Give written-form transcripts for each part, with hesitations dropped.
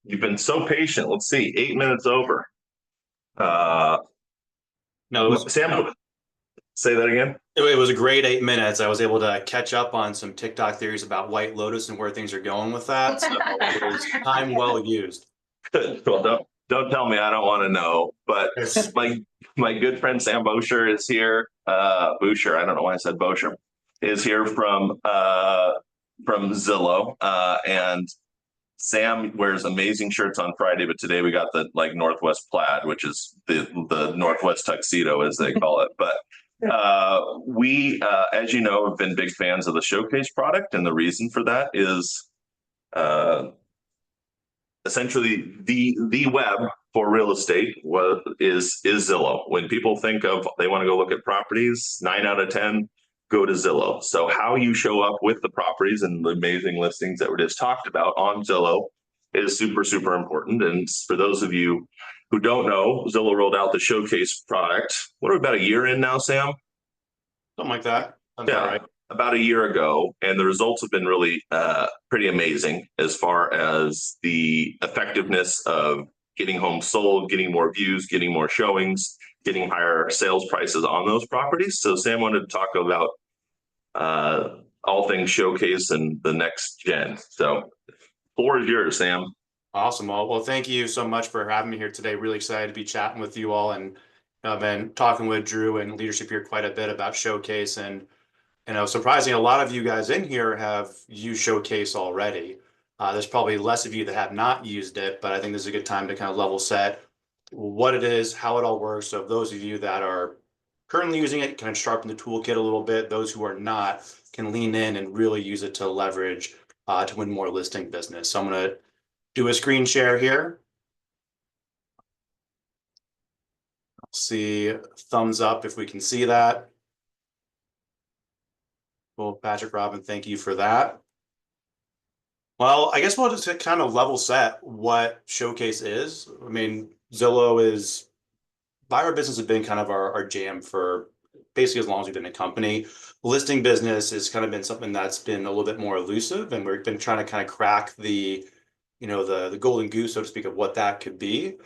You've been so patient. Let's see, 8 minutes over. Uh, No, Sam, say that again. it was a great 8 minutes. I was able to catch up on some TikTok theories about White Lotus and where things are going with that. So it was time well used. Well, don't tell me I don't want to know. But Yes. my good friend Sam Bosher is here. Boucher, I don't know why I said Bosher, is here from Zillow. And Sam wears amazing shirts on Friday, but today we got the like Northwest plaid, which is the Northwest tuxedo as they call it. But we, as you know, have been big fans of the Showcase product, and the reason for that is uh, essentially the web for real estate is Zillow. When people think of they want to go look at properties, 9 out of 10 go to Zillow. So how you show up with the properties and the amazing listings that were just talked about on Zillow is super important. And for those of you who don't know, Zillow rolled out the Showcase product. What are we about a year in now, Sam? Something like that. Sounds about Yeah, right. about a year ago, and the results have been really pretty amazing as far as the effectiveness of getting homes sold, getting more views, getting more showings, getting higher sales prices on those properties. So Sam wanted to talk about all things Showcase and the next gen. So floor is yours, Sam. Awesome. Well, thank you so much for having me here today. Really excited to be chatting with you all, and I've been talking with Drew and leadership here quite a bit about Showcase. And surprisingly, a lot of you guys in here have used Showcase already. There's probably less of you that have not used it, but I think this is a good time to kind of level set what it is, how it all works. So, those of you that are currently using it, kind of sharpen the toolkit a little bit. Those who are not can lean in and really use it to leverage to win more listing business. So, I'm going to do a screen share here. See thumbs up if we can see that. Well, Patrick, Robin, thank you for that. Well, I guess we'll just kind of level set what Showcase is. I mean, Zillow is buyer business has been kind of our jam for basically as long as we've been a company. Listing business has kind of been something that's been a little bit more elusive, and we've been trying to kind of crack the golden goose, so to speak, of what that could be.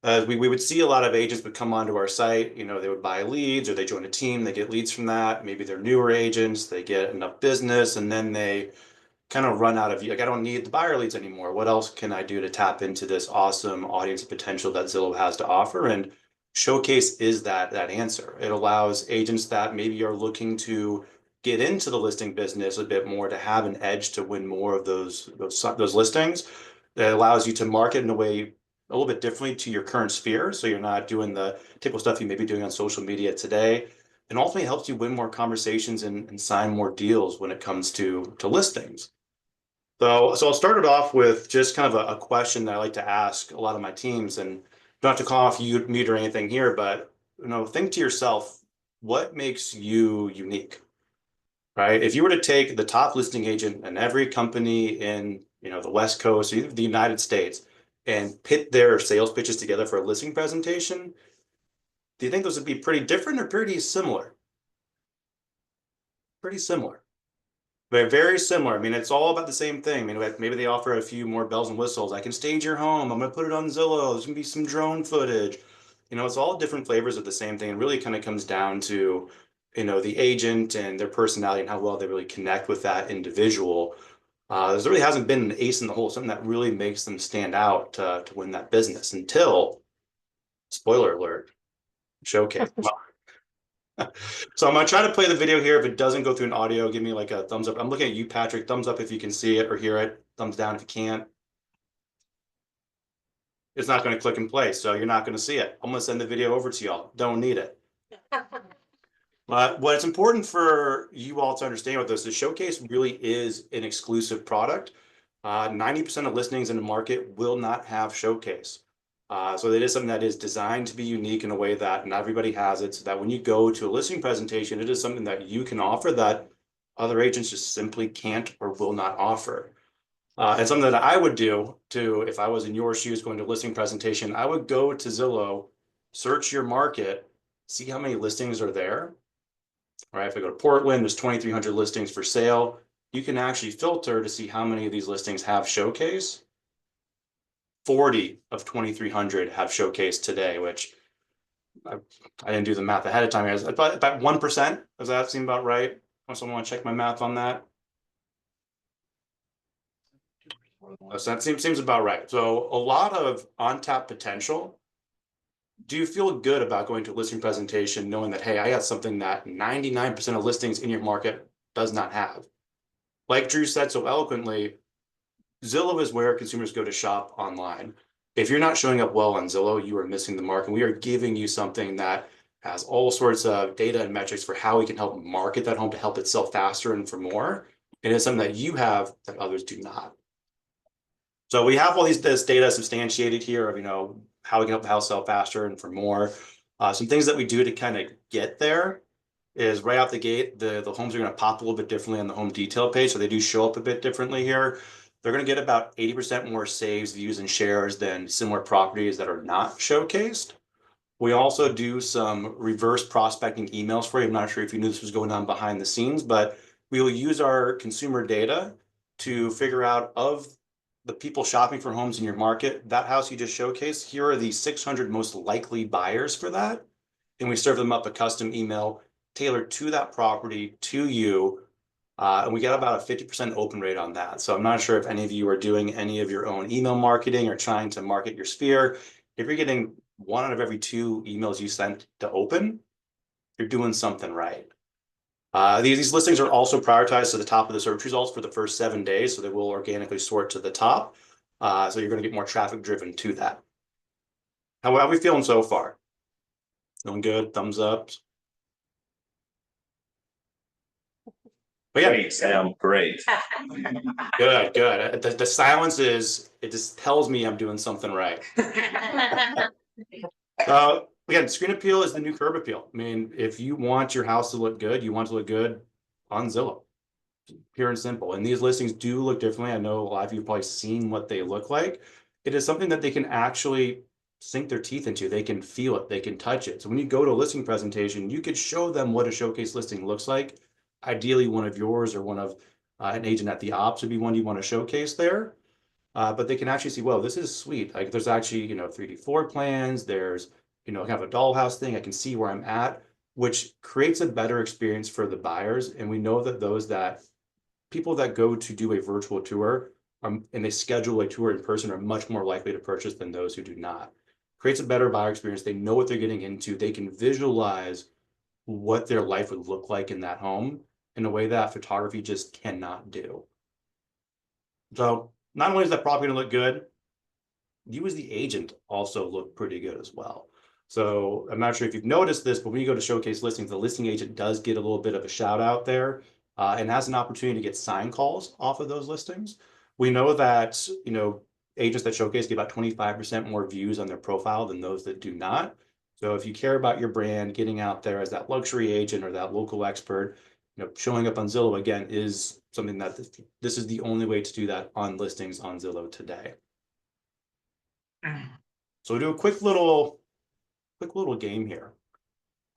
We would see a lot of agents would come onto our site, they would buy leads or they join a team, they get leads from that. Maybe they're newer agents, they get enough business, and then they kind of run out of like, I don't need the buyer leads anymore. What else can I do to tap into this awesome audience potential that Zillow has to offer? And Showcase is that answer. It allows agents that maybe are looking to get into the listing business a bit more to have an edge to win more of those listings. It allows you to market in a way a little bit differently to your current sphere. So you're not doing the typical stuff you may be doing on social media today. And ultimately helps you win more conversations and sign more deals when it comes to listings. So I'll start it off with just kind of a question that I like to ask a lot of my teams, and don't have to call off you, mute or anything here, but think to yourself, what makes you unique, right? If you were to take the top listing agent in every company in, the West Coast, the United States, and pit their sales pitches together for a listing presentation, do you think those would be pretty different or pretty similar? Pretty similar. They're very similar. I mean, it's all about the same thing. I mean, like, maybe they offer a few more bells and whistles. I can stage your home. I'm going to put it on Zillow. There's going to be some drone footage. It's all different flavors of the same thing. It really kind of comes down to, the agent and their personality and how well they really connect with that individual. There really hasn't been an ace in the hole, something that really makes them stand out to win that business until, spoiler alert, Showcase. So I'm gonna try to play the video here. If it doesn't go through an audio, give me like a thumbs up. I'm looking at you, Patrick. Thumbs up if you can see it or hear it. Thumbs down if you can't. It's not going to click and play, so you're not going to see it. I'm going to send the video over to y'all. Don't need it. But what's important for you all to understand with this is Showcase really is an exclusive product. 90% of listings in the market will not have Showcase. So it is something that is designed to be unique in a way that not everybody has it, so that when you go to a listing presentation, it is something that you can offer that other agents just simply can't or will not offer. And something that I would do too, if I was in your shoes going to a listing presentation, I would go to Zillow, search your market, see how many listings are there. Right? If I go to Portland, there's 2,300 listings for sale. You can actually filter to see how many of these listings have Showcase. 40 of 2,300 have showcased today, which I didn't do the math ahead of time. Guys, about 1%. Does that seem about right? Someone want to check my math on that? So that seems about right. So a lot of untapped potential. Do you feel good about going to a listing presentation knowing that, hey, I got something that 99% of listings in your market does not have? Like Drew said so eloquently, Zillow is where consumers go to shop online. If you're not showing up well on Zillow, you are missing the mark. And we are giving you something that has all sorts of data and metrics for how we can help market that home to help it sell faster and for more. And it's something that you have that others do not. So we have all this data substantiated here of, how we can help the house sell faster and for more. Some things that we do to kind of get there is right out the gate, the homes are going to pop a little bit differently on the home detail page. So they do show up a bit differently here. They're going to get about 80% more saves, views, and shares than similar properties that are not showcased. We also do some reverse prospecting emails for you. I'm not sure if you knew this was going on behind the scenes, but we will use our consumer data to figure out of the people shopping for homes in your market, that house you just showcased, here are the 600 most likely buyers for that. And we serve them up a custom email tailored to that property, to you. And we get about a 50% open rate on that. So I'm not sure if any of you are doing any of your own email marketing or trying to market your sphere. If you're getting 1 out of every 2 emails you sent to open, you're doing something right. These listings are also prioritized to the top of the search results for the first 7 days, so they will organically sort to the top. So you're going to get more traffic driven to that. How are we feeling so far? Feeling good? Thumbs up? But yeah, Great, Sam. Great. good. The silence it just tells me I'm doing something right. Again, screen appeal is the new curb appeal. I mean, if you want your house to look good, you want to look good on Zillow. Pure and simple. And these listings do look differently. I know a lot of you have probably seen what they look like. It is something that they can actually sink their teeth into. They can feel it. They can touch it. So when you go to a listing presentation, you could show them what a showcase listing looks like. Ideally, one of yours or one of an agent at the ops would be one you want to showcase there. But they can actually see, well, this is sweet. Like there's actually, 3D floor plans. There's, kind of a dollhouse thing. I can see where I'm at, which creates a better experience for the buyers. And we know that people that go to do a virtual tour and they schedule a tour in person are much more likely to purchase than those who do not. Creates a better buyer experience. They know what they're getting into. They can visualize what their life would look like in that home in a way that photography just cannot do. So not only is that property going to look good, you as the agent also look pretty good as well. So I'm not sure if you've noticed this, but when you go to showcase listings, the listing agent does get a little bit of a shout out there and has an opportunity to get sign calls off of those listings. We know that, agents that showcase get about 25% more views on their profile than those that do not. So if you care about your brand, getting out there as that luxury agent or that local expert, showing up on Zillow again is something that this is the only way to do that on listings on Zillow today. So we'll do a quick little game here.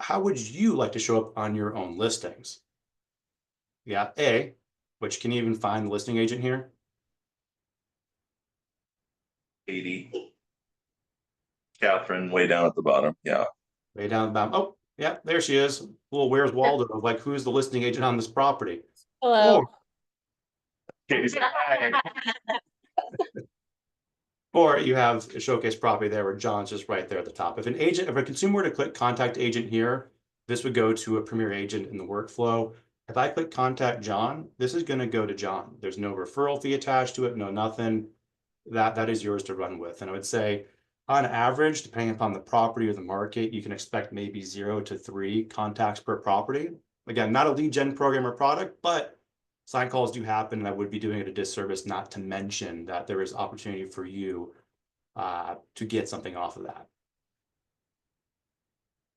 How would you like to show up on your own listings? Yeah, A, which can you even find the listing agent here? 80. Catherine, way down at the bottom. Yeah. Way down the bottom. Oh, yeah, there she is. Little Where's Waldo of like, who's the listing agent on this property? Hello. Or you have a showcase property there where John's just right there at the top. If a consumer were to click contact agent here, this would go to a premier agent in the workflow. If I click contact John, this is going to go to John. There's no referral fee attached to it, no nothing. That is yours to run with. And I would say on average, depending upon the property or the market, you can expect maybe 0 to 3 contacts per property. Again, not a lead gen program or product, but sign calls do happen, and I would be doing it a disservice not to mention that there is opportunity for you to get something off of that.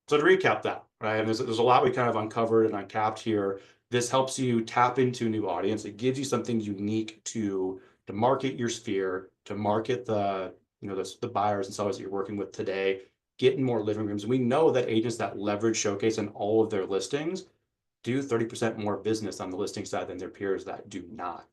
So to recap that, right? And there's a lot we kind of uncovered and uncapped here. This helps you tap into a new audience. It gives you something unique to market your sphere, to market the buyers and sellers that you're working with today, getting more living rooms. And we know that agents that leverage Showcase in all of their listings do 30% more business on the listing side than their peers that do not.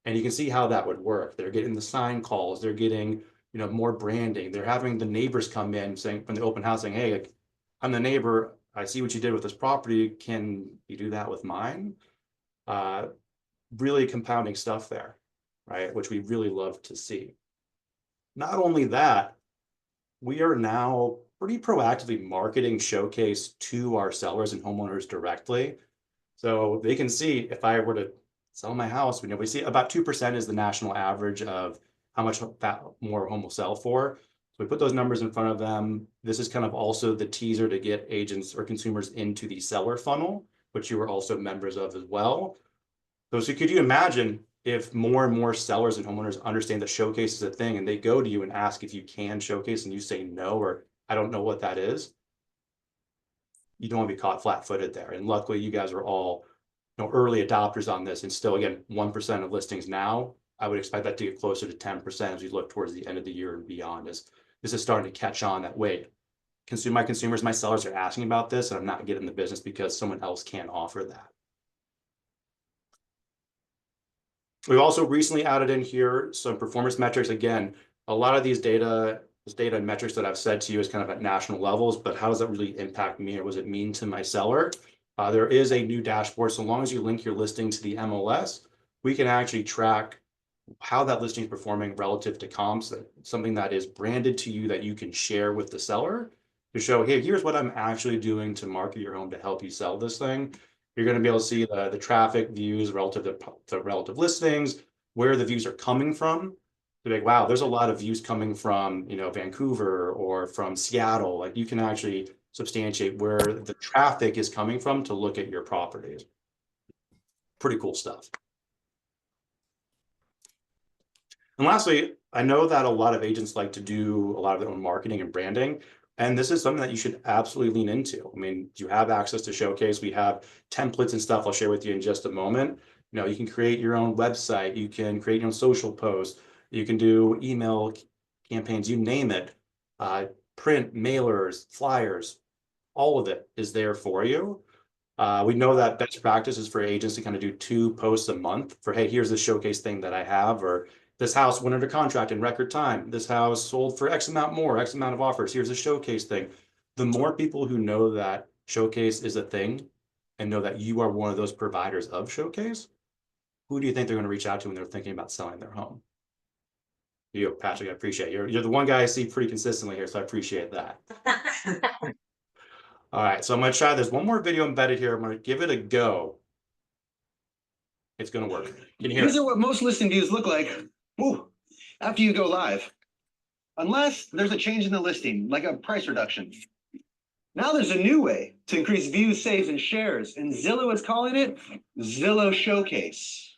And you can see how that would work. They're getting the sign calls, they're getting, more branding. They're having the neighbors come in saying from the open house saying, hey, like, I'm the neighbor. I see what you did with this property. Can you do that with mine? Really compounding stuff there, right? Which we really love to see. Not only that, we are now pretty proactively marketing Showcase to our sellers and homeowners directly. So they can see if I were to sell my house, we see about 2% is the national average of how much more a home will sell for. So we put those numbers in front of them. This is kind of also the teaser to get agents or consumers into the seller funnel, which you are also members of as well. So could you imagine if more and more sellers and homeowners understand that Showcase is a thing and they go to you and ask if you can Showcase and you say no, or I don't know what that is? You don't want to be caught flat-footed there. And luckily you guys are all early adopters on this, and still, again, 1% of listings now. I would expect that to get closer to 10% as we look towards the end of the year and beyond, as this is starting to catch on that, wait, my consumers, my sellers are asking about this, and I'm not getting the business because someone else can't offer that. We've also recently added in here some performance metrics. Again, a lot of these data and metrics that I've said to you is kind of at national levels, but how does that really impact me, or what does it mean to my seller? There is a new dashboard. So long as you link your listing to the MLS, we can actually track how that listing is performing relative to comps, something that is branded to you that you can share with the seller to show, hey, here's what I'm actually doing to market your home to help you sell this thing. You're going to be able to see the traffic views relative to relative listings, where the views are coming from. You're like, wow, there's a lot of views coming from, Vancouver or from Seattle. Like, you can actually substantiate where the traffic is coming from to look at your properties. Pretty cool stuff. And lastly, I know that a lot of agents like to do a lot of their own marketing and branding, and this is something that you should absolutely lean into. I mean, you have access to Showcase. We have templates and stuff I'll share with you in just a moment. You can create your own website. You can create your own social posts. You can do email campaigns, you name it. Print, mailers, flyers, all of it is there for you. We know that best practice is for agents to kind of do 2 posts a month for, hey, here's the Showcase thing that I have, or this house went under contract in record time. This house sold for X amount more, X amount of offers. Here's a Showcase thing. The more people who know that Showcase is a thing and know that you are one of those providers of Showcase, who do you think they're going to reach out to when they're thinking about selling their home? You, Patrick, I appreciate it. You're the one guy I see pretty consistently here, so I appreciate that. All right, so I'm going to try this. One more video embedded here. I'm going to give it a go. It's going to work. Can you hear it? These are what most listing views look like after you go live. Unless there's a change in the listing, like a price reduction. Now there's a new way to increase views, saves, and shares, and Zillow is calling it Zillow Showcase.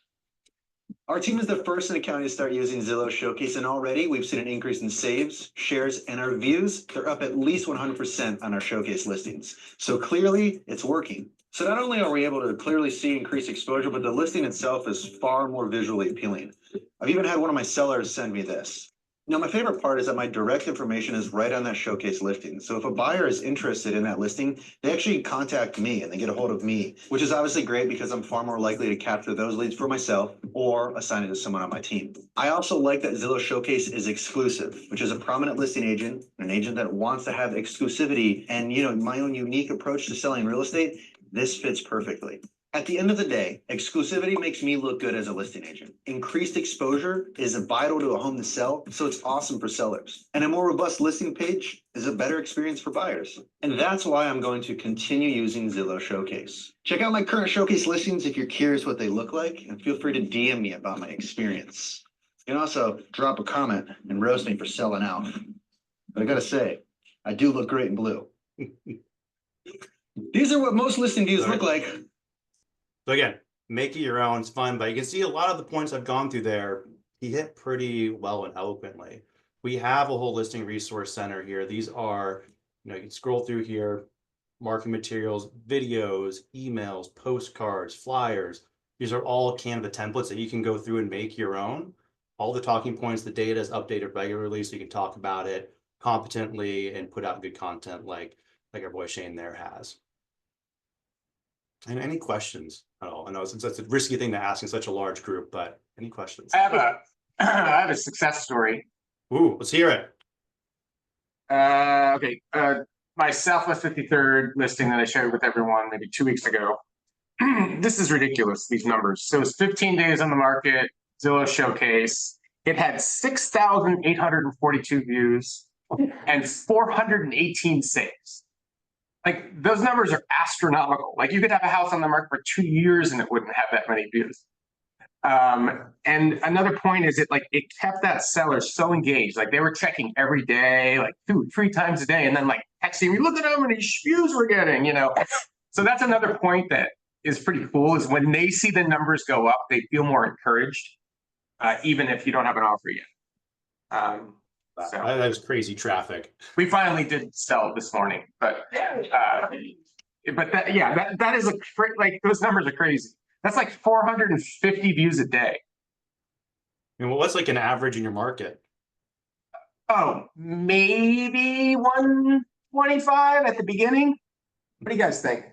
Our team is the first in the county to start using Zillow Showcase, and already we've seen an increase in saves, shares, and our views. They're up at least 100% on our Showcase listings. So clearly, it's working. So not only are we able to clearly see increased exposure, but the listing itself is far more visually appealing. I've even had one of my sellers send me this. Now, my favorite part is that my direct information is right on that Showcase listing. So if a buyer is interested in that listing, they actually contact me and they get a hold of me, which is obviously great because I'm far more likely to capture those leads for myself or assign it to someone on my team. I also like that Zillow Showcase is exclusive, which is a prominent listing agent, an agent that wants to have exclusivity and, my own unique approach to selling real estate. This fits perfectly. At the end of the day, exclusivity makes me look good as a listing agent. Increased exposure is vital to a home to sell, so it's awesome for sellers. And a more robust listing page is a better experience for buyers. And that's why I'm going to continue using Zillow Showcase. Check out my current Showcase listings if you're curious what they look like, and feel free to DM me about my experience. You can also drop a comment and roast me for selling out. But I gotta say, I do look great in blue. These are what most listing views look like. So again, make it your own. It's fun, but you can see a lot of the points I've gone through there. He hit pretty well and eloquently. We have a whole listing resource center here. These are, you can scroll through here, marketing materials, videos, emails, postcards, flyers. These are all Canva templates that you can go through and make your own. All the talking points, the data is updated regularly, so you can talk about it competently and put out good content like our boy Shane there has. And any questions at all? I know that's a risky thing to ask in such a large group, but any questions? I have a success story. Ooh, let's hear it. Okay. My Southwest 53rd listing that I shared with everyone maybe 2 weeks ago. This is ridiculous, these numbers. So it's 15 days on the market, Zillow Showcase. It had 6,842 views and 418 saves. Like, those numbers are astronomical. Like, you could have a house on the market for 2 years and it wouldn't have that many views. And another point is it kept that seller so engaged. Like, they were checking every day, like 2-3 times a day, and then like texting me, look at how many views we're getting, you know. So that's another point that is pretty cool, is when they see the numbers go up, they feel more encouraged, even if you don't have an offer yet. So That was crazy traffic. we finally did sell this morning, but that is like, those numbers are crazy. That's like 450 views a day. I mean, what's like an average in your market? Oh, maybe 125 at the beginning. What do you guys think?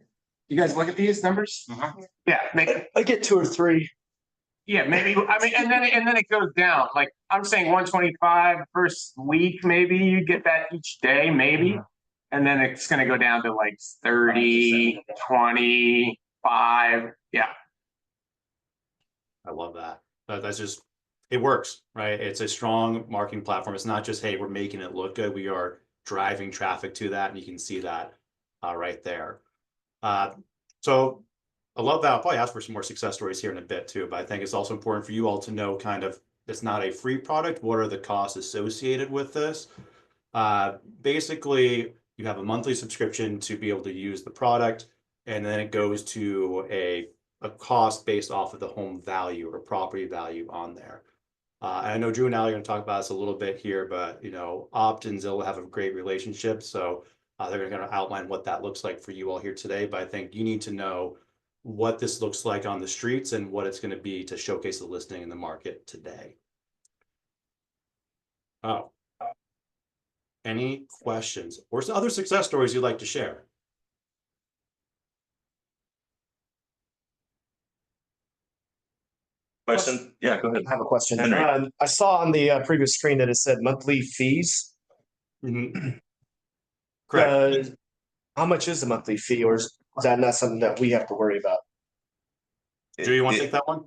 You guys look at these numbers? Yeah, I get 2 or 3. yeah, maybe. I mean, and then it goes down. Like, I'm saying 125 first week, maybe you get that each day, maybe. And then it's going to go down to like 30, 25. Yeah. I love that. That's just, it works, right? It's a strong marketing platform. It's not just, hey, we're making it look good. We are driving traffic to that, and you can see that right there. So I love that. I'll probably ask for some more success stories here in a bit too, but I think it's also important for you all to know kind of, it's not a free product. What are the costs associated with this? Basically, you have a monthly subscription to be able to use the product, and then it goes to a cost based off of the home value or property value on there. And I know Drew and Ali are going to talk about this a little bit here, but you know, Opt and Zillow have a great relationship, so they're going to outline what that looks like for you all here today. But I think you need to know what this looks like on the streets and what it's going to be to showcase the listing in the market today. Oh, any questions or some other success stories you'd like to share? Question? Yeah, go ahead. I have a question. Henry. I saw on the previous screen that it said monthly fees. Correct. How much is the monthly fee, or is that not something that we have to worry about? Drew, you want to take that one?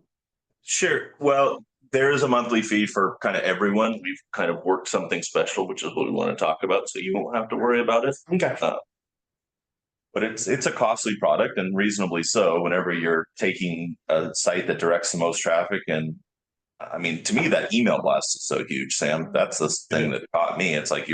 Sure. Well, there is a monthly fee for kind of everyone. We've kind of worked something special, which is what we want to talk about, so you won't have to worry about it. Okay. But it's a costly product, and reasonably so, whenever you're taking a site that directs the most traffic. And I mean, to me, that email blast is so huge, Sam. That's the thing that caught me. It's like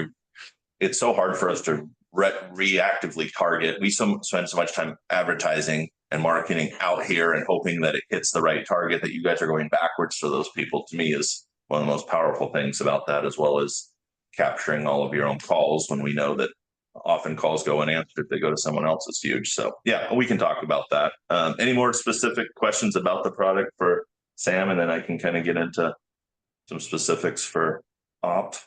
it's so hard for us to reactively target. We spend so much time advertising and marketing out here and hoping that it hits the right target, that you guys are going backwards for those people, to me, is one of the most powerful things about that, as well as capturing all of your own calls when we know that often calls go unanswered if they go to someone else is huge. So yeah, we can talk about that. Any more specific questions about the product for Sam? And then I can kind of get into some specifics for Opt.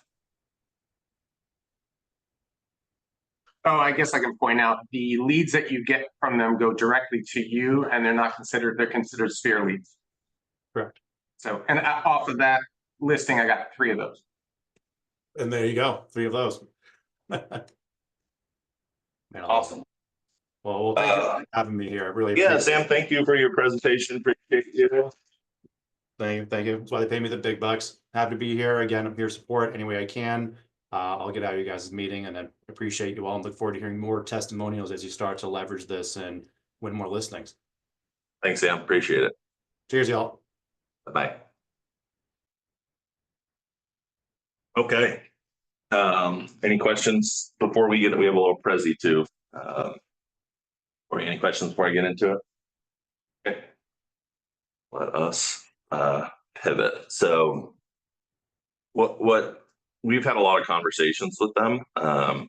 Oh, I guess I can point out the leads that you get from them go directly to you, and they're considered sphere leads. Correct. So, and off of that listing, I got 3 of those. And there you go, 3 of those. Man, Awesome. Well, thank you for having me here. I really Yeah, appreciate Sam, thank you for your presentation. Appreciate you. Thank you. That's why they pay me the big bucks. Happy to be here. Again, I'm here to support any way I can. I'll get out of you guys' meeting, and I appreciate you all and look forward to hearing more testimonials as you start to leverage this and win more listings. Thanks, Sam. Appreciate it. Cheers, y'all. Bye. Okay. Any questions before we have a little Prezi too. Or any questions before I get into it? Okay. Let us pivot. So what we've had a lot of conversations with them. I've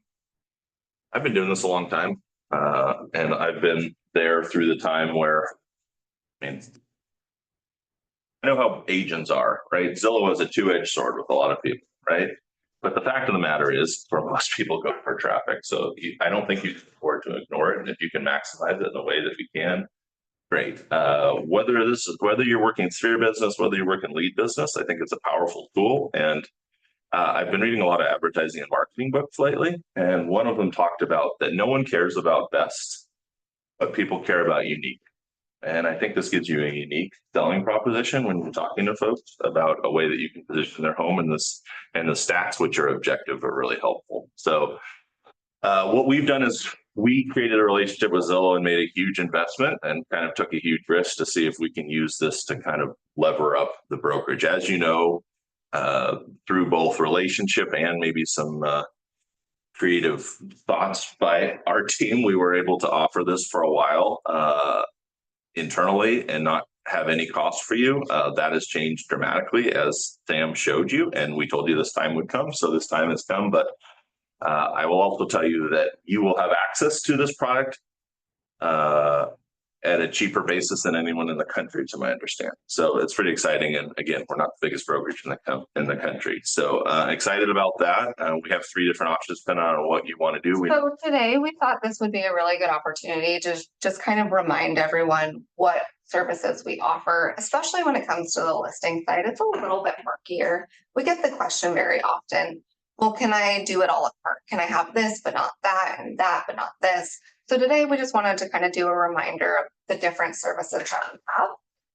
been doing this a long time, and I've been there through the time where, I mean, I know how agents are, right? Zillow is a two-edged sword with a lot of people, right? But the fact of the matter is, for most people, go for traffic. So I don't think you can afford to ignore it. And if you can maximize it in the way that you can, great. Whether you're working sphere business, whether you're working lead business, I think it's a powerful tool. And I've been reading a lot of advertising and marketing books lately, and one of them talked about that no one cares about best, but people care about unique. And I think this gives you a unique selling proposition when you're talking to folks about a way that you can position their home, and the stats, which are objective, are really helpful. So what we've done is we created a relationship with Zillow and made a huge investment and kind of took a huge risk to see if we can use this to kind of lever up the brokerage. As you know, through both relationship and maybe some creative thoughts by our team, we were able to offer this for a while internally and not have any cost for you. That has changed dramatically, as Sam showed you, and we told you this time would come. So this time has come, but I will also tell you that you will have access to this product at a cheaper basis than anyone in the country, to my understanding. So it's pretty exciting. And again, we're not the biggest brokerage in the country. So excited about that. We have 3 different options depending on what you want to do. So today we thought this would be a really good opportunity to just kind of remind everyone what services we offer, especially when it comes to the listing side. It's a little bit murkier. We get the question very often, well, can I do it all apart? Can I have this, but not that, and that, but not this? So today we just wanted to kind of do a reminder of the different services that we have.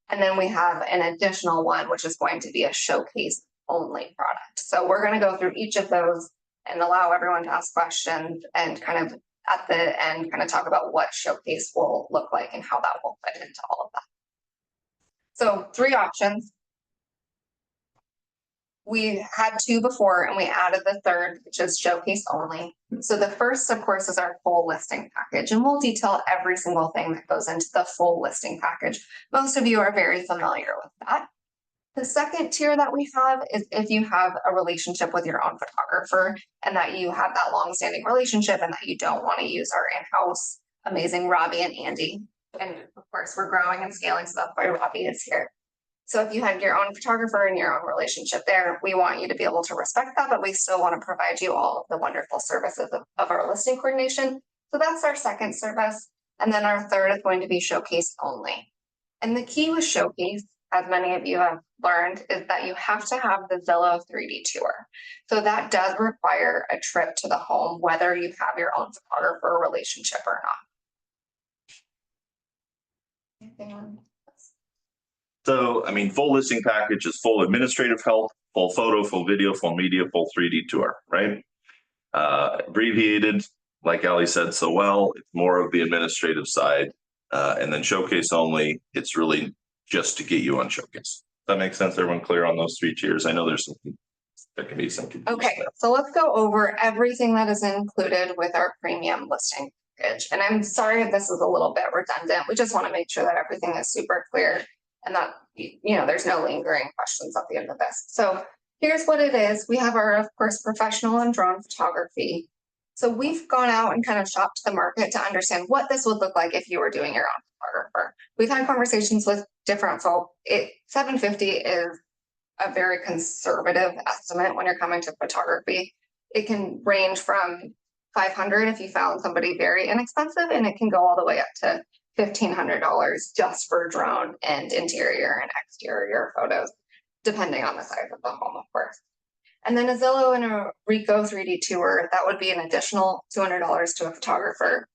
And then we have an additional one, which is going to be a showcase only product. So we're going to go through each of those and allow everyone to ask questions, and kind of at the end kind of talk about what showcase will look like and how that will fit into all of that. So 3 options. We had 2 before and we added the third, which is showcase only. So the first, of course, is our full listing package, and we'll detail every single thing that goes into the full listing package. Most of you are very familiar with that. The second tier that we have is if you have a relationship with your own photographer and that you have that long-standing relationship and that you don't want to use our in-house amazing Robbie and Andy. And of course, we're growing and scaling, so that's why Robbie is here. So if you had your own photographer and your own relationship there, we want you to be able to respect that, but we still want to provide you all of the wonderful services of our listing coordination. So that's our second service. And then our third is going to be showcase only. And the key with showcase, as many of you have learned, is that you have to have the Zillow 3D tour. So that does require a trip to the home, whether you have your own photographer relationship or not. Anything on? So, I mean, full listing package is full administrative help, full photo, full video, full media, full 3D tour, right? Abbreviated, like Ali said so well, it's more of the administrative side. And then showcase only, it's really just to get you on showcase. Does that make sense? Everyone clear on those 3 tiers? I know there can be some confusion. Okay, so let's go over everything that is included with our premium listing package. And I'm sorry if this is a little bit redundant. We just want to make sure that everything is super clear and that, you know, there's no lingering questions at the end of this. So here's what it is. We have our, of course, professional and drone photography. So we've gone out and kind of shopped the market to understand what this would look like if you were doing your own photographer. We've had conversations with different folk. $750 is a very conservative estimate when you're coming to photography. It can range from $500 if you found somebody very inexpensive, and it can go all the way up to $1,500 just for drone and interior and exterior photos, depending on the size of the home, of course. And then a Zillow and a Rico 3D tour, that would be an additional $200 to a photographer.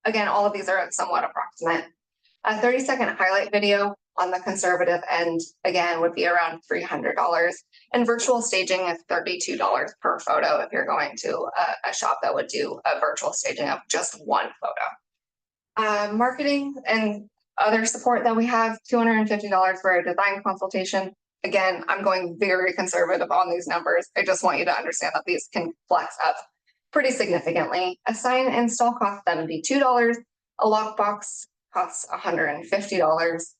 Again, all of these are somewhat approximate. A 30-second highlight video on the conservative end, again, would be around $300. And virtual staging is $32 per photo if you're going to a shop that would do a virtual staging of just one photo. Marketing and other support that we have, $250 for a design consultation. Again, I'm going very conservative on these numbers. I just want you to understand that these can flex up pretty significantly. A sign install costs $72. A lockbox costs $150.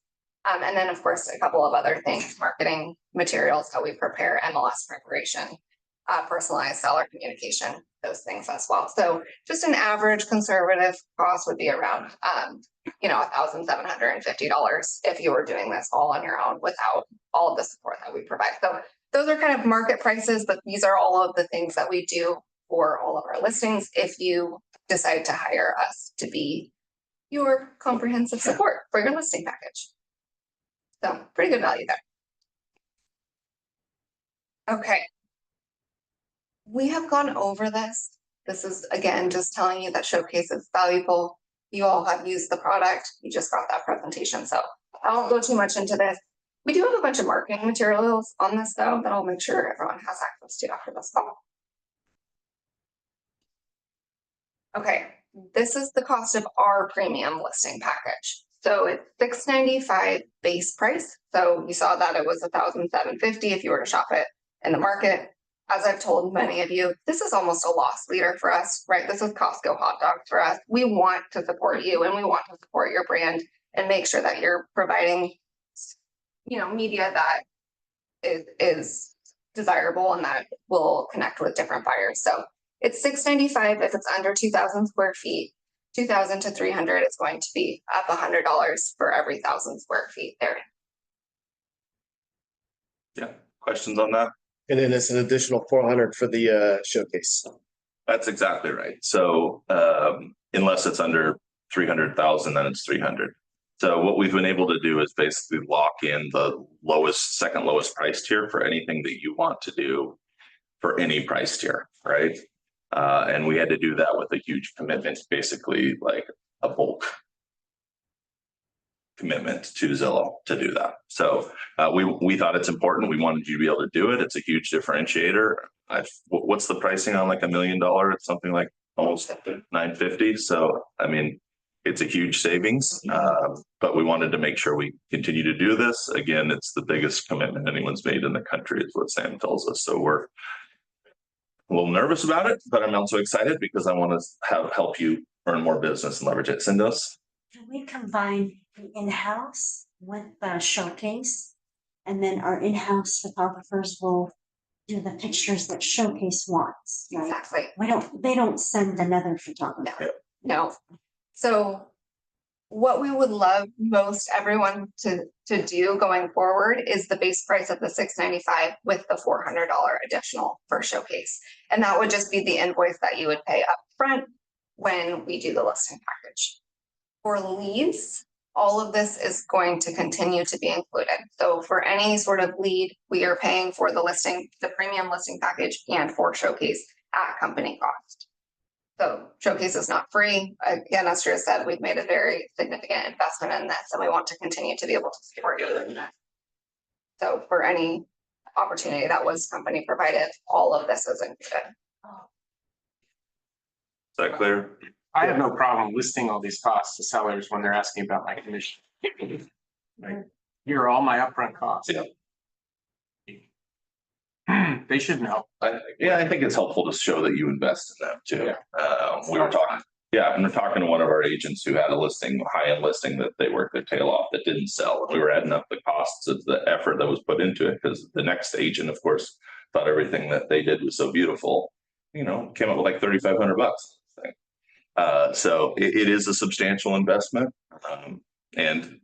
And then, of course, a couple of other things, marketing materials that we prepare, MLS preparation, personalized seller communication, those things as well. So just an average conservative cost would be around, $1,750 if you were doing this all on your own without all of the support that we provide. So those are kind of market prices, but these are all of the things that we do for all of our listings if you decide to hire us to be your comprehensive support for your listing package. So pretty good value there. Okay. We have gone over this. This is again, just telling you that Showcase is valuable. You all have used the product. You just got that presentation. So I won't go too much into this. We do have a bunch of marketing materials on this though, that I'll make sure everyone has access to after this call. Okay, this is the cost of our premium listing package. So it's $695 base price. So you saw that it was $1,750 if you were to shop it in the market. As I've told many of you, this is almost a loss leader for us, right? This is Costco hot dogs for us. We want to support you and we want to support your brand and make sure that you're providing, media that is desirable and that will connect with different buyers. So it's $695 if it's under 2,000 square feet. 2,000 to 300 is going to be up $100 for every 1,000 square feet there. Yeah, questions on that? And then it's an additional 400 for the showcase. That's exactly right. So unless it's under 300,000, then it's 300. So what we've been able to do is basically lock in the second lowest price tier for anything that you want to do for any price tier, right? And we had to do that with a huge commitment, basically like a bulk commitment to Zillow to do that. So we thought it's important. We wanted you to be able to do it. It's a huge differentiator. What's the pricing on like $1 million? It's something like almost $950. So I mean, it's a huge savings, but we wanted to make sure we continue to do this. Again, it's the biggest commitment anyone's made in the country, is what Sam tells us. So we're a little nervous about it, but I'm also excited because I want to help you earn more business and leverage it. Send us. Can we combine the in-house with the showcase? And then our in-house photographers will do the pictures that Showcase wants, right? Exactly. They don't send another photographer. No. So what we would love most everyone to do going forward is the base price of the $695 with the $400 additional for Showcase. And that would just be the invoice that you would pay up front when we do the listing package. For leads, all of this is going to continue to be included. So for any sort of lead, we are paying for the premium listing package and for Showcase at company cost. So Showcase is not free. Again, as Drew said, we've made a very significant investment in this and we want to continue to be able to support you in that. So for any opportunity that was company provided, all of this is included. Is that clear? I have no problem listing all these costs to sellers when they're asking about my commission. Like, here are all my upfront costs. Yeah. They should know. I think it's helpful to show that you invest in them too. We were talking, and we're talking to one of our agents who had a listing, high-end listing that they worked their tail off that didn't sell. We were adding up the costs of the effort that was put into it because the next agent, of course, thought everything that they did was so beautiful. Came up with like $3,500. So it is a substantial investment, and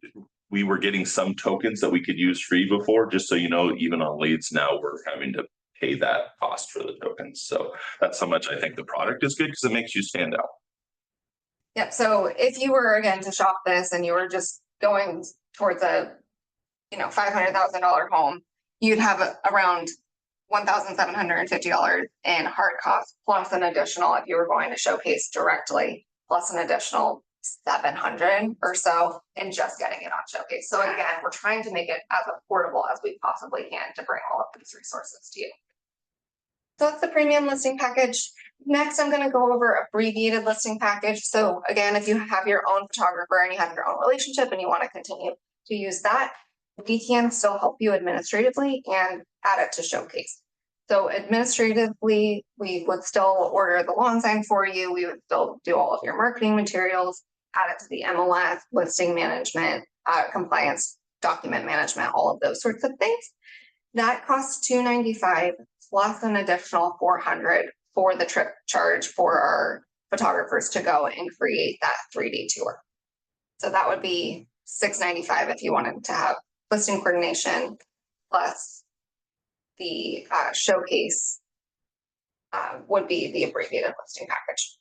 we were getting some tokens that we could use free before, just so you know, even on leads now we're having to pay that cost for the tokens. So that's how much I think the product is good because it makes you stand out. Yep. So if you were again to shop this and you were just going towards a $500,000 home, you'd have around $1,750 in hard costs plus an additional, if you were going to Showcase directly, plus an additional $700 or so in just getting it on Showcase. So again, we're trying to make it as affordable as we possibly can to bring all of these resources to you. So that's the premium listing package. Next, I'm going to go over abbreviated listing package. So again, if you have your own photographer and you have your own relationship and you want to continue to use that, we can still help you administratively and add it to Showcase. So administratively, we would still order the lawn sign for you. We would still do all of your marketing materials, add it to the MLS, listing management, compliance, document management, all of those sorts of things. That costs $295 plus an additional $400 for the trip charge for our photographers to go and create that 3D tour. So that would be $695 if you wanted to have listing coordination plus the Showcase would be the abbreviated listing package.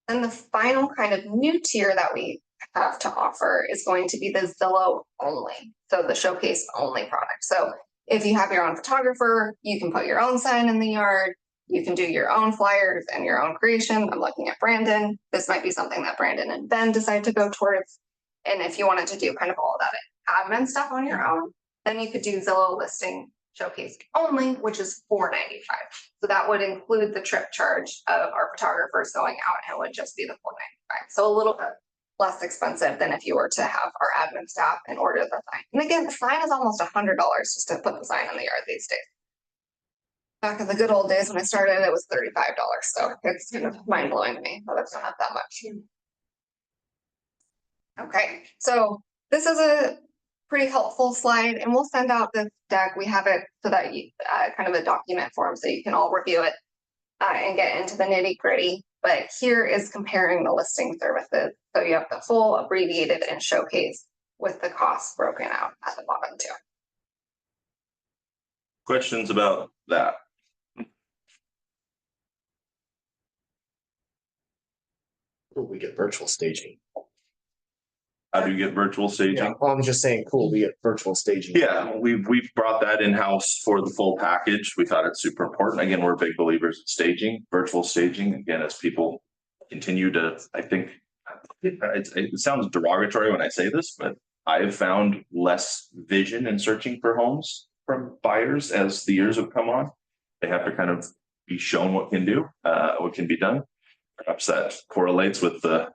And the final kind of new tier that we have to offer is going to be the Zillow only. So the Showcase only product. So If you have your own photographer, you can put your own sign in the yard. You can do your own flyers and your own creation. I'm looking at Brandon. This might be something that Brandon and Ben decide to go towards. And if you wanted to do kind of all of that admin stuff on your own, then you could do Zillow listing showcase only, which is $4.95. So that would include the trip charge of our photographers going out, and it would just be the $4.95. So a little bit less expensive than if you were to have our admin staff and order the sign. And again, the sign is almost $100 just to put the sign in the yard these days. Back in the good old days when I started, it was $35. So it's kind of mind blowing to me, but it's not that much. Okay, so this is a pretty helpful slide, and we'll send out this deck. We have it so that you kind of a document form so you can all review it and get into the nitty gritty. But here is comparing the listing services. So you have the full, abbreviated, and showcase with the costs broken out at the bottom too. Questions about that? We get virtual staging. How do you get virtual staging? Yeah, well, I'm just saying, cool, we get virtual staging. Yeah, we've brought that in-house for the full package. We thought it's super important. Again, we're big believers in staging, virtual staging. Again, as people continue to, I think, it sounds derogatory when I say this, but I've found less vision in searching for homes from buyers as the years have come on. They have to kind of be shown what can be done. Perhaps that correlates with the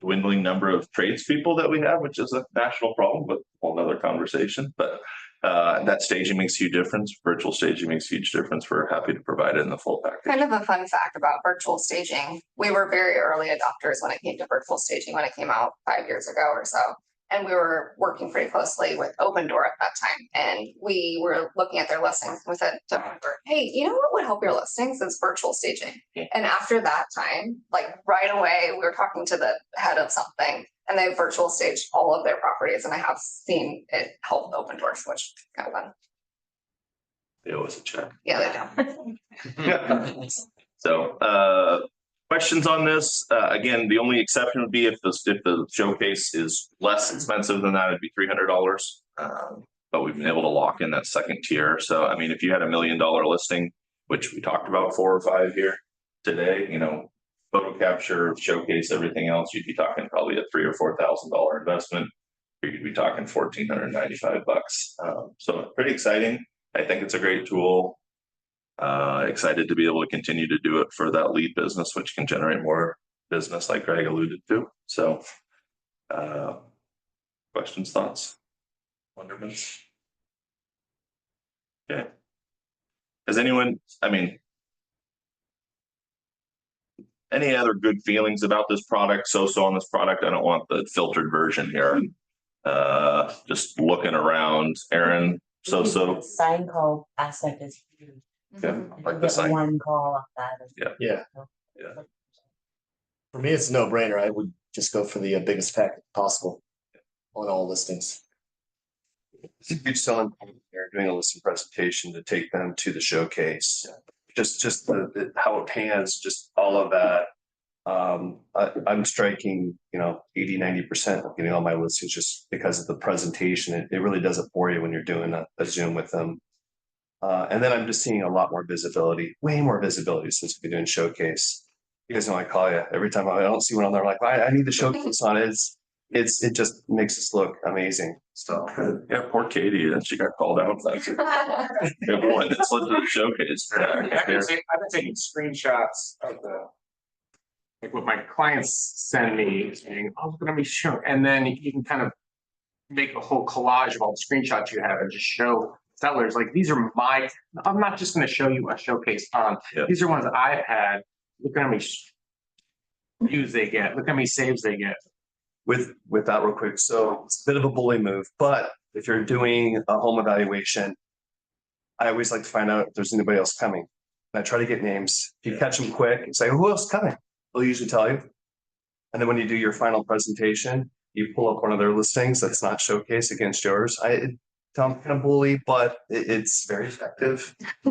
dwindling number of tradespeople that we have, which is a national problem, but a whole nother conversation. But that staging makes a huge difference. Virtual staging makes a huge difference. We're happy to provide it in the full package. Kind of a fun fact about virtual staging. We were very early adopters when it came to virtual staging when it came out 5 years ago or so. And we were working pretty closely with Open Door at that time. And we were looking at their listings and we said to Open Door, hey, you know what would help your listings is virtual staging. And after that time, like right away, we were talking to the head of something and they virtual staged all of their properties. And I have seen it help Open Doors, which is kind of fun. They always a check. Yeah, they do. So questions on this? Again, the only exception would be if the showcase is less expensive than that, it'd be $300. But we've been able to lock in that second tier. So, I mean, if you had $1 million listing, which we talked about 4 or 5 here today, you know, photo capture, showcase, everything else, you'd be talking probably a $3,000 or $4,000 investment. You'd be talking $1,495. So pretty exciting. I think it's a great tool. Excited to be able to continue to do it for that lead business, which can generate more business like Greg alluded to. So questions, thoughts, wonderments? Okay. Has anyone, I mean, any other good feelings about this product? So on this product, I don't want the filtered version here. Just looking around, Aaron, The sign call aspect is huge. yeah, like the Get sign. one call off that. Yeah. For me, it's a no-brainer. I would just go for the biggest package possible on all listings. It's a huge selling point here, doing a listing presentation to take them to the showcase. Just the how it pans, just all of that. I'm striking, 80-90% of getting all my listings just because of the presentation. It really does it for you when you're doing a Zoom with them. And then I'm just seeing a lot more visibility, way more visibility since we've been doing showcase. You guys know I call you every time I don't see one on there. Like, I need the showcase on it. It just makes us look amazing. So Yeah, poor Katie, and she got called out. Everyone that's listened to the showcase. I've been taking screenshots of like what my clients send me saying, oh, look at me show. And then you can kind of make a whole collage of all the screenshots you have and just show sellers like these are I'm not just going to show you a showcase on. Yeah. These are ones I've had. Look at how many views they get. Look how many saves they get. with that real quick. So it's a bit of a bully move, but if you're doing a home evaluation, I always like to find out if there's anybody else coming. And I try to get names. If you catch them quick and say, who else is coming? They'll usually tell you. And then when you do your final presentation, you pull up one of their listings that's not showcased against yours. I'm kind of bully, but it's very effective. I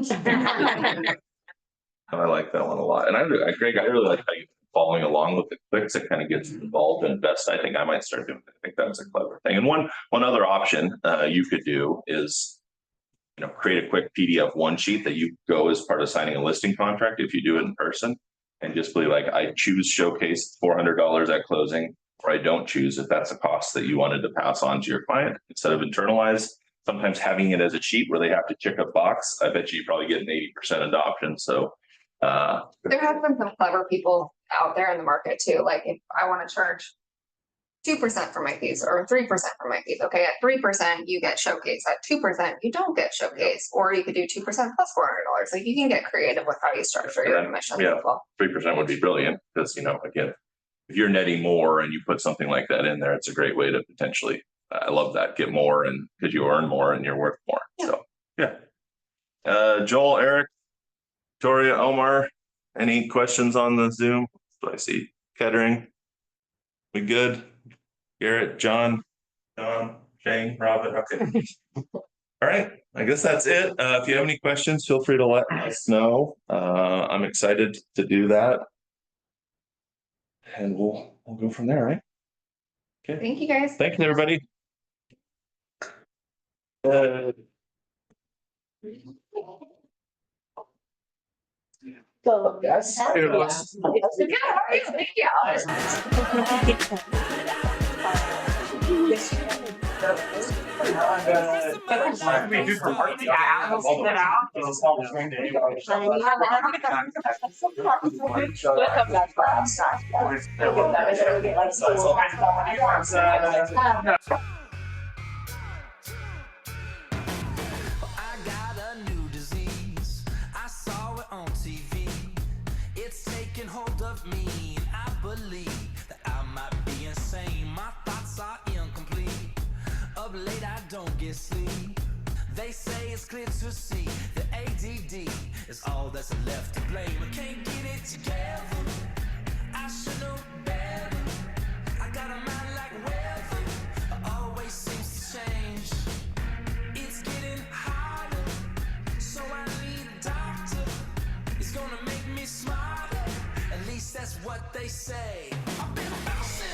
like that one a lot. And Greg, I really like how you following along with the clicks. It kind of gets involved in best. I think I might start doing. I think that's a clever thing. And one other option you could do is create a quick PDF one sheet that you go as part of signing a listing contract if you do it in person. And just be like, I choose Showcase $400 at closing, or I don't choose if that's a cost that you wanted to pass on to your client instead of internalize. Sometimes having it as a sheet where they have to check a box, I bet you probably get an 80% adoption. So there have been some clever people out there in the market too. Like if I want to charge 2% for my fees or 3% for my fees. Okay, at 3% you get Showcase. At 2% you don't get Showcase, or you could do 2% plus $400. Like you can get creative with how you structure your commission as well. 3% would be brilliant because again, if you're netting more and you put something like that in there, it's a great way to potentially. I love that, get more, and because you earn more and you're worth more. Yeah. So yeah. Joel, Eric, Victoria, Omar, any questions on the Zoom? What do I see? Kettering, we good? Garrett, John, Shane, Robin. Okay. All right. I guess that's it. If you have any questions, feel free to let us know. I'm excited to do that. And we'll go from there, right? Okay. Thank you guys. Thank you, everybody. So, Yes. Good, how are you? Thank you. I got a new disease. I saw it on TV. It's taking hold of me, and I believe that I might be insane. My thoughts are incomplete. Up late, I don't get sleep. They say it's clear to see that ADD is all that's left to blame. I can't get it together. I should know better. I got a mind like weather. It always seems to change. It's getting harder, so I need a doctor. It's gonna make me smarter. At least that's what they say. I've been bouncing